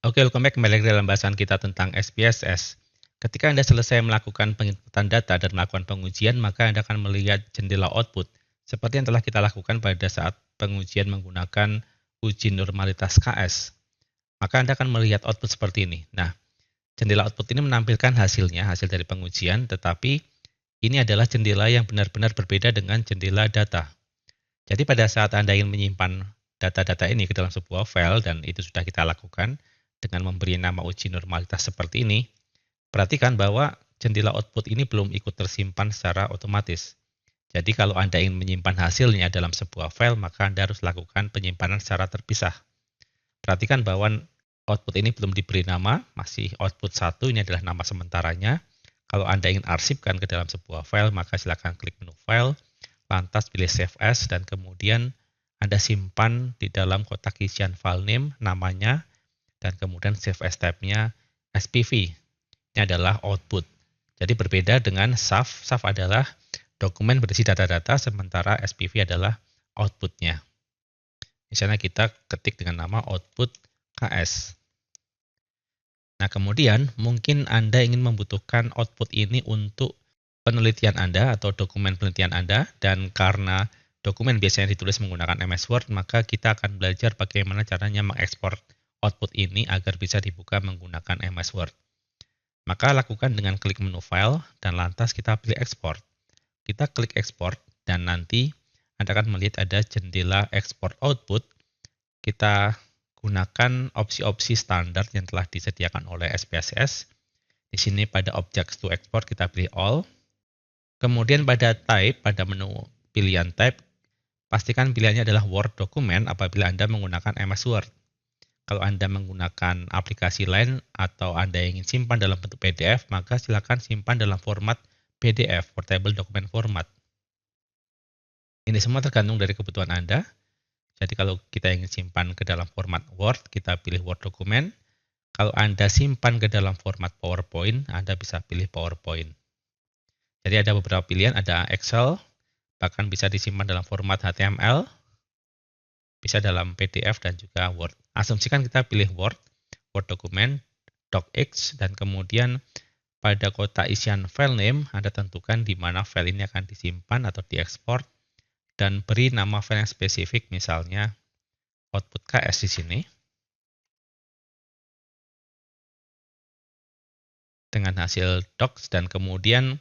Oke, welcome back kembali lagi dalam bahasan kita tentang SPSS. Ketika Anda selesai melakukan penginputan data dan melakukan pengujian, maka Anda akan melihat jendela output, seperti yang telah kita lakukan pada saat pengujian menggunakan uji normalitas KS. Maka Anda akan melihat output seperti ini. Nah, jendela output ini menampilkan hasilnya, hasil dari pengujian, tetapi ini adalah jendela yang benar-benar berbeda dengan jendela data. Jadi pada saat Anda ingin menyimpan data-data ini ke dalam sebuah file, dan itu sudah kita lakukan dengan memberi nama uji normalitas seperti ini, perhatikan bahwa jendela output ini belum ikut tersimpan secara otomatis. Jadi kalau Anda ingin menyimpan hasilnya dalam sebuah file, maka Anda harus lakukan penyimpanan secara terpisah. Perhatikan bahwa output ini belum diberi nama, masih output 1, ini adalah nama sementaranya. Kalau Anda ingin arsipkan ke dalam sebuah file, maka silakan klik menu File, lantas pilih Save As, dan kemudian Anda simpan di dalam kotak isian file name namanya, dan kemudian Save As tab-nya SPV. Ini adalah output. Jadi berbeda dengan SAF. SAF adalah dokumen berisi data-data, sementara SPV adalah outputnya. Misalnya kita ketik dengan nama output KS. Nah, kemudian mungkin Anda ingin membutuhkan output ini untuk penelitian Anda atau dokumen penelitian Anda, dan karena dokumen biasanya ditulis menggunakan MS Word, maka kita akan belajar bagaimana caranya mengekspor output ini agar bisa dibuka menggunakan MS Word. Maka lakukan dengan klik menu File, dan lantas kita pilih Export. Kita klik Export, dan nanti Anda akan melihat ada jendela Export Output. Kita gunakan opsi-opsi standar yang telah disediakan oleh SPSS. Di sini pada Objects to Export kita pilih All. Kemudian pada Type, pada menu pilihan Type, pastikan pilihannya adalah Word Document apabila Anda menggunakan MS Word. Kalau Anda menggunakan aplikasi lain atau Anda ingin simpan dalam bentuk PDF, maka silakan simpan dalam format PDF, Portable Document Format. Ini semua tergantung dari kebutuhan Anda. Jadi kalau kita ingin simpan ke dalam format Word, kita pilih Word Document. Kalau Anda simpan ke dalam format PowerPoint, Anda bisa pilih PowerPoint. Jadi ada beberapa pilihan, ada Excel, bahkan bisa disimpan dalam format HTML, bisa dalam PDF dan juga Word. Asumsikan kita pilih Word, Word Document, DocX, dan kemudian pada kotak isian file name, Anda tentukan di mana file ini akan disimpan atau diekspor, dan beri nama file yang spesifik, misalnya output KS di sini. Dengan hasil docs, dan kemudian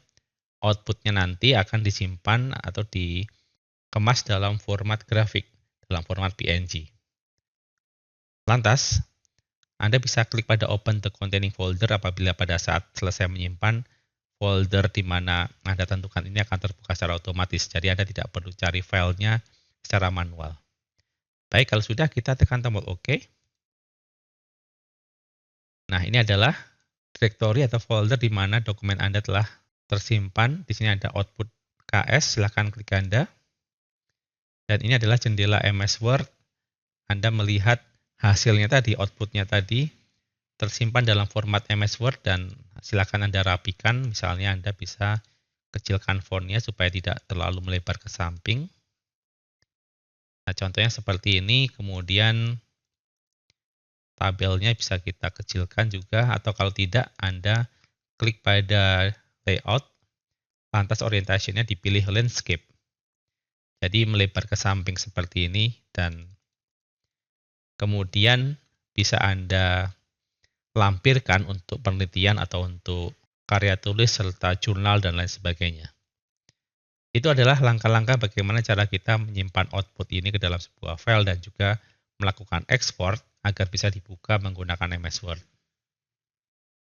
outputnya nanti akan disimpan atau dikemas dalam format grafik, dalam format PNG. Lantas, Anda bisa klik pada Open the Containing Folder apabila pada saat selesai menyimpan, folder di mana Anda tentukan ini akan terbuka secara otomatis. Jadi Anda tidak perlu cari filenya secara manual. Baik, kalau sudah, kita tekan tombol OK. Nah, ini adalah directory atau folder di mana dokumen Anda telah tersimpan. Di sini ada output KS, silakan klik Anda. Dan ini adalah jendela MS Word. Anda melihat hasilnya tadi, outputnya tadi, tersimpan dalam format MS Word, dan silakan Anda rapikan. Misalnya Anda bisa kecilkan fontnya supaya tidak terlalu melebar ke samping. Nah, contohnya seperti ini. Kemudian tabelnya bisa kita kecilkan juga, atau kalau tidak, Anda klik pada Layout, lantas orientasinya dipilih Landscape. Jadi melebar ke samping seperti ini, dan kemudian bisa Anda lampirkan untuk penelitian atau untuk karya tulis serta jurnal dan lain sebagainya. Itu adalah langkah-langkah bagaimana cara kita menyimpan output ini ke dalam sebuah file dan juga melakukan ekspor agar bisa dibuka menggunakan MS Word.